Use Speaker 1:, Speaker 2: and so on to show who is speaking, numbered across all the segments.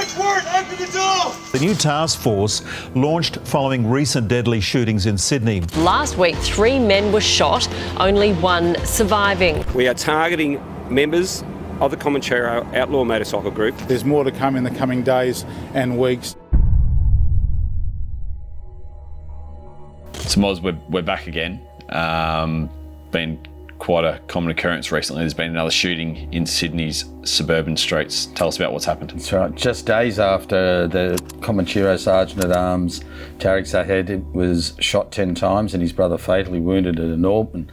Speaker 1: Search warrant, open the door!
Speaker 2: The new task force launched following recent deadly shootings in Sydney.
Speaker 3: Last week, 3 men were shot, only 1 surviving.
Speaker 4: We are targeting members of the Comanchero outlaw motorcycle group.
Speaker 5: There's more to come in the coming days and weeks.
Speaker 6: So Moz, we're back again. Been quite a common occurrence recently. There's been another shooting in Sydney's suburban streets. Tell us about what's happened.
Speaker 7: That's right. Just days after the Comanchero Sergeant-at-Arms, Tariq Zahed, was shot 10 times and his brother fatally wounded at an Auburn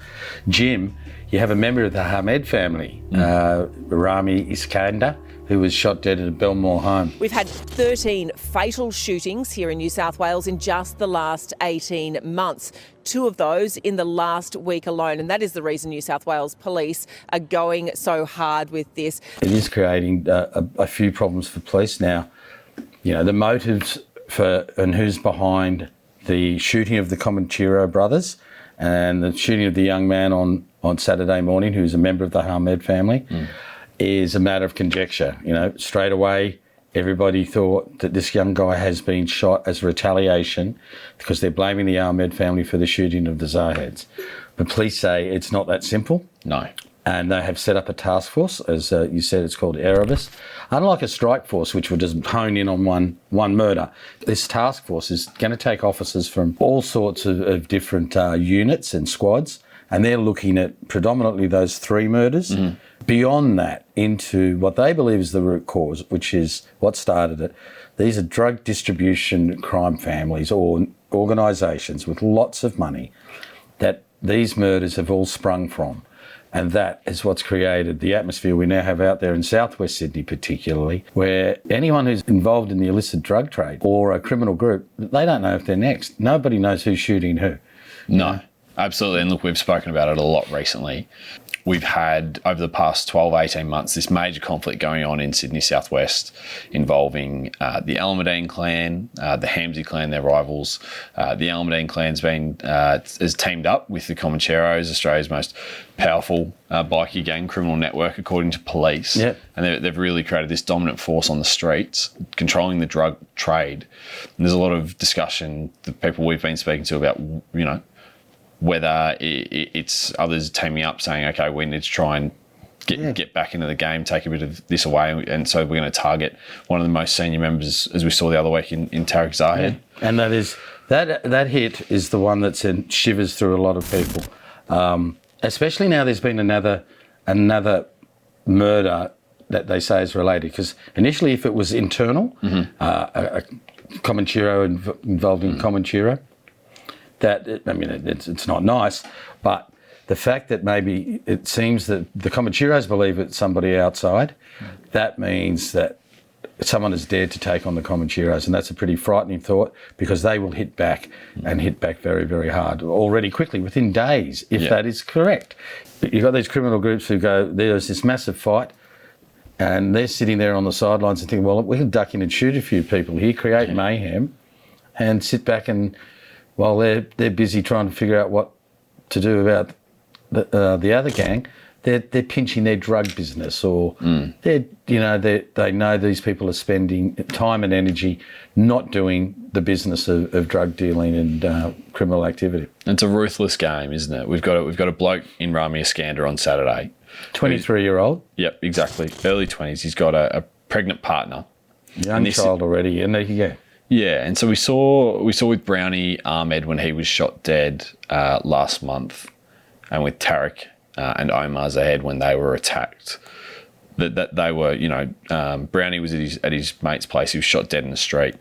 Speaker 7: gym, you have a member of the Hamed family, Rami Iskander, who was shot dead at a Belmore home.
Speaker 8: We've had 13 fatal shootings here in New South Wales in just the last 18 months. 2 of those in the last week alone, and that is the reason New South Wales Police are going so hard with this.
Speaker 7: It is creating a few problems for police now. You know, the motives for and who's behind the shooting of the Comanchero brothers and the shooting of the young man on Saturday morning, who's a member of the Hamed family, is a matter of conjecture. You know, straight away, everybody thought that this young guy has been shot as retaliation because they're blaming the Ahmed family for the shooting of the Zaheds. But police say it's not that simple.
Speaker 6: No.
Speaker 7: And they have set up a task force, as you said, it's called Erebus. Unlike a strike force, which would just hone in on one murder, this task force is going to take officers from all sorts of different units and squads, and they're looking at predominantly those 3 murders. Beyond that, into what they believe is the root cause, which is what started it. These are drug distribution crime families or organisations with lots of money that these murders have all sprung from. And that is what's created the atmosphere we now have out there in southwest Sydney particularly, where anyone who's involved in the illicit drug trade or a criminal group, they don't know if they're next. Nobody knows who's shooting who.
Speaker 6: No, absolutely. And look, we've spoken about it a lot recently. We've had, over the past 12, 18 months, this major conflict going on in Sydney southwest involving the Almudine clan, the Hamzy clan, their rivals. The Almudine clan's has teamed up with the Comancheros, Australia's most powerful bikie gang criminal network, according to police.
Speaker 7: Yep.
Speaker 6: And they've really created this dominant force on the streets, controlling the drug trade. And there's a lot of discussion, the people we've been speaking to, about, you know, whether it's others teaming up saying, okay, we need to try and get back into the game, take a bit of this away, and so we're going to target one of the most senior members, as we saw the other week in Tariq Zahed.
Speaker 7: Yeah. And that hit is the one that sent shivers through a lot of people, especially now there's been another murder that they say is related, because initially if it was internal, a Comanchero involved in Comanchero, it's not nice, but the fact that maybe it seems that the Comancheros believe it's somebody outside, that means that someone has dared to take on the Comancheros, and that's a pretty frightening thought, because they will hit back and hit back very, very hard already quickly, within days, if that is correct. You've got these criminal groups who go, there's this massive fight, and they're sitting there on the sidelines and thinking, well, we can duck in and shoot a few people here, create mayhem, and sit back and, while they're busy trying to figure out what to do about the other gang, they're pinching their drug business, or they know these people are spending time and energy not doing the business of drug dealing and criminal activity.
Speaker 6: It's a ruthless game, isn't it? We've got a bloke in Rami Iskander on Saturday,
Speaker 7: 23-year-old.
Speaker 6: Yep, exactly, early 20s. He's got a pregnant partner,
Speaker 7: young child already, and
Speaker 6: Yeah, and so we saw with Brownie Ahmed when he was shot dead last month, and with Tariq and Omar Zahed when they were attacked, that they were, Brownie was at his mate's place. He was shot dead in the street.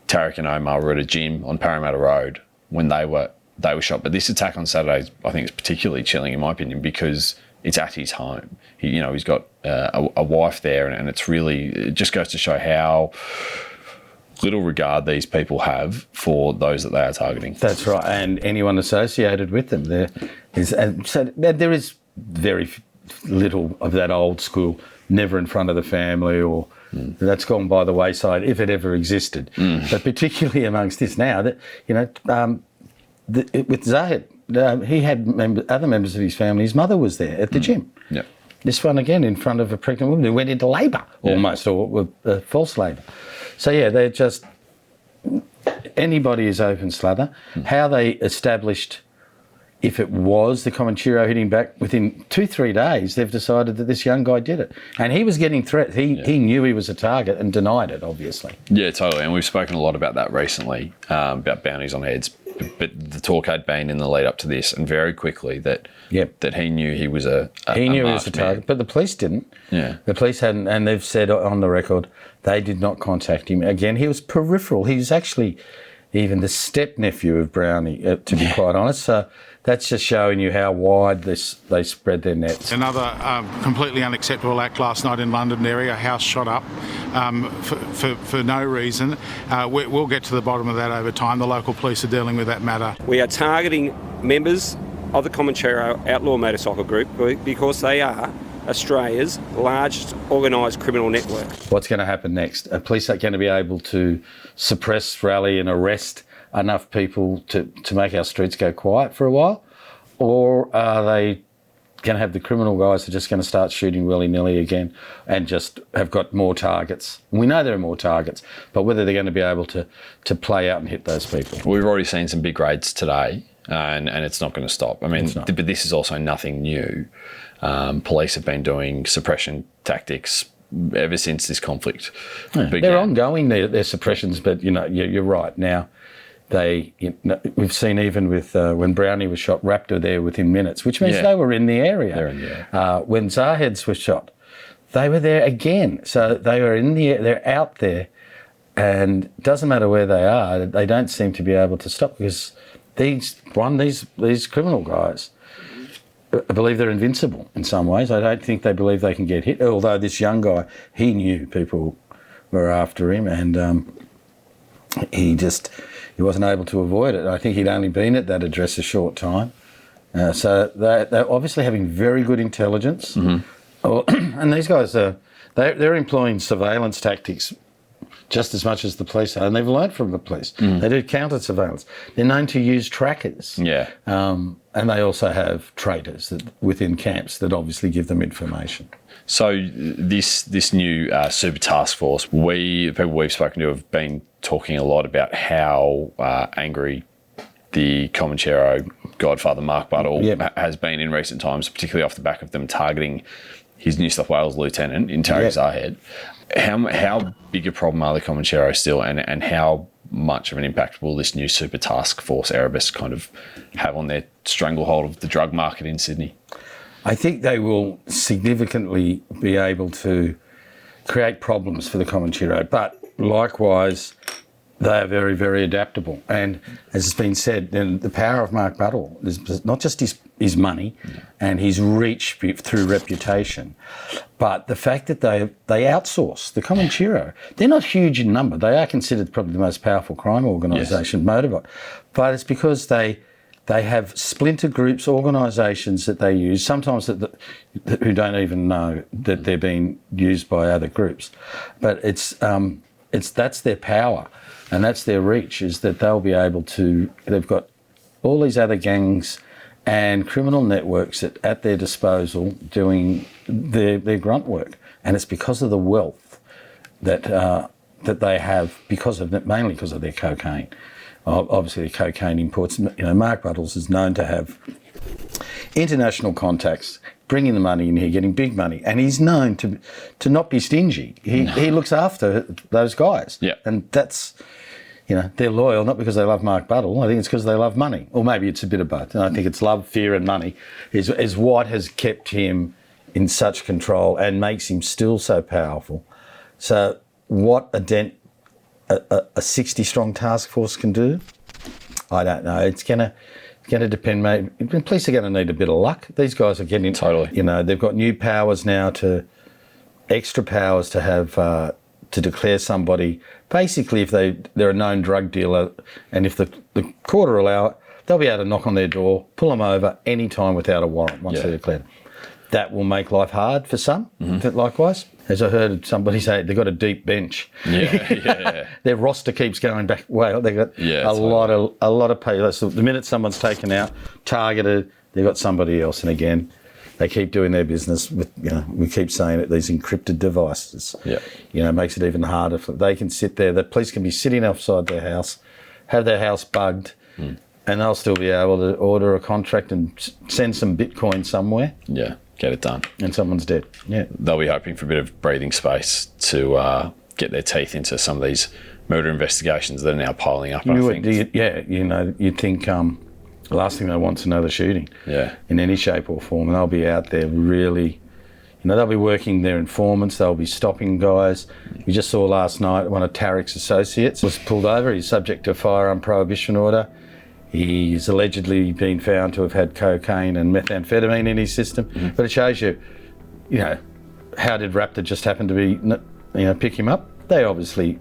Speaker 6: Tariq and Omar were at a gym on Parramatta Road when they were shot. But this attack on Saturday, I think, is particularly chilling in my opinion, because it's at his home. He's got a wife there, and it just goes to show how little regard these people have for those that they are targeting.
Speaker 7: That's right, and anyone associated with them. There is very little of that old school, never in front of the family, or that's gone by the wayside, if it ever existed. But particularly amongst this now, that with Zahed, he had other members of his family. His mother was there at the gym.
Speaker 6: Yep.
Speaker 7: This one again in front of a pregnant woman who went into labour almost, or false labour. So yeah, they're just, anybody is open slather. How they established if it was the Comanchero hitting back, within 2-3 days, they've decided that this young guy did it. And he was getting threats. He knew he was a target and denied it, obviously.
Speaker 6: Yeah, totally. And we've spoken a lot about that recently, about bounties on heads. But the talk had been in the lead up to this, and very quickly that he knew he was a
Speaker 7: he knew he was a target,
Speaker 6: man.
Speaker 7: but the police didn't.
Speaker 6: Yeah,
Speaker 7: the police hadn't, and they've said on the record they did not contact him again. He was peripheral. He was actually even the step nephew of Brownie, to be quite honest. So that's just showing you how wide they spread their nets.
Speaker 5: Another completely unacceptable act last night in Londonderry, a house shot up for no reason. We'll get to the bottom of that over time. The local police are dealing with that matter.
Speaker 4: We are targeting members of the Comanchero Outlaw Motor Cycle Group because they are Australia's largest organised criminal network.
Speaker 7: What's going to happen next? Are police going to be able to suppress, rally and arrest enough people to make our streets go quiet for a while? Or are they going to have the criminal guys who are just going to start shooting willy-nilly again and just have got more targets? We know there are more targets, but whether they're going to be able to play out and hit those people.
Speaker 6: We've already seen some big raids today, and it's not going to stop. I mean, but this is also nothing new. Police have been doing suppression tactics ever since this conflict began.
Speaker 7: They're ongoing, their suppressions, but you're right. Now, we've seen even with when Brownie was shot, Raptor there within minutes, which means they were in the area.
Speaker 6: They're in the area.
Speaker 7: When Zaheds was shot, they were there again. So they were in the they're out there, and it doesn't matter where they are, they don't seem to be able to stop because these criminal guys, I believe they're invincible in some ways. I don't think they believe they can get hit, although this young guy, he knew people were after him, and he wasn't able to avoid it. I think he'd only been at that address a short time. So they're obviously having very good intelligence. Mm-hmm. And these guys, they're employing surveillance tactics just as much as the police are, and they've learned from the police. Mm. They do counter-surveillance. They're known to use trackers. Yeah. And they also have traders within camps that obviously give them information.
Speaker 6: So this new super task force, people we've spoken to have been talking a lot about how angry the Comanchero godfather Mark Buttall has been in recent times, particularly off the back of them targeting his New South Wales lieutenant in Tarek Zahed. How big a problem are the Comanchero still, and how much of an impact will this new super task force Erebus kind of have on their stranglehold of the drug market in Sydney?
Speaker 7: I think they will significantly be able to create problems for the Comanchero, but likewise, they are very, very adaptable. And as has been said, then the power of Mark Buttall is not just his money and his reach through reputation, but the fact that they outsource the Comanchero. They're not huge in number. They are considered probably the most powerful crime organisation, motorbike, but it's because they have splinter groups, organisations that they use, sometimes who don't even know that they're being used by other groups. But that's their power and that's their reach, is that they'll be able to, they've got all these other gangs and criminal networks at their disposal doing their grunt work. And it's because of the wealth that they have, mainly because of their cocaine. Obviously, the cocaine imports. Mark Buttall is known to have international contacts, bringing the money in here, getting big money, and he's known to not be stingy. He looks after those guys, and that's, they're loyal not because they love Mark Buttall. I think it's because they love money, or maybe it's a bit of both. And I think it's love, fear, and money is what has kept him in such control and makes him still so powerful. So, what a dent a 60-strong task force can do, I don't know. It's going to depend. Maybe police are going to need a bit of luck. These guys are getting they've got new powers now, extra powers to have to declare somebody. Basically, if they're a known drug dealer, and if the court will allow it, they'll be able to knock on their door, pull them over any time without a warrant once they're declared. That will make life hard for some. Mm-hmm. Likewise, as I heard somebody say, they've got a deep bench. Their roster keeps going back. Well, they've got a lot of pay. So the minute someone's taken out, targeted, they've got somebody else. And again, they keep doing their business with, we keep saying it, these encrypted devices.
Speaker 6: Yeah.
Speaker 7: Makes it even harder. They can sit there, the police can be sitting outside their house, have their house bugged, and they'll still be able to order a contract and send some Bitcoin somewhere.
Speaker 6: Yeah, get it done.
Speaker 7: And someone's dead. Yeah.
Speaker 6: They'll be hoping for a bit of breathing space to get their teeth into some of these murder investigations that are now piling up.
Speaker 7: You'd think the last thing they want is another shooting.
Speaker 6: Yeah.
Speaker 7: In any shape or form. And they'll be out there really, they'll be working their informants, they'll be stopping guys. We just saw last night one of Tarek's associates was pulled over. He's subject to a firearm prohibition order. He's allegedly been found to have had cocaine and methamphetamine in his system. But it shows you, how did Raptor just happen to be, pick him up? They obviously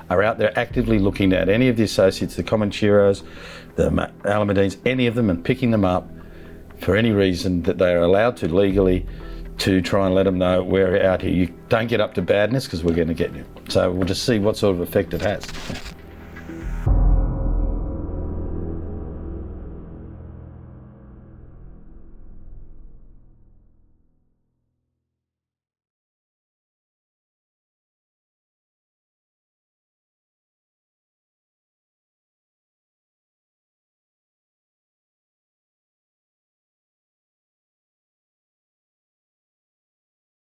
Speaker 7: are out there actively looking at any of the associates, the Comancheros, the Alameddines, any of them, and picking them up for any reason that they are allowed to legally, to try and let them know we're out here. You don't get up to badness because we're going to get you. So we'll just see what sort of effect it has.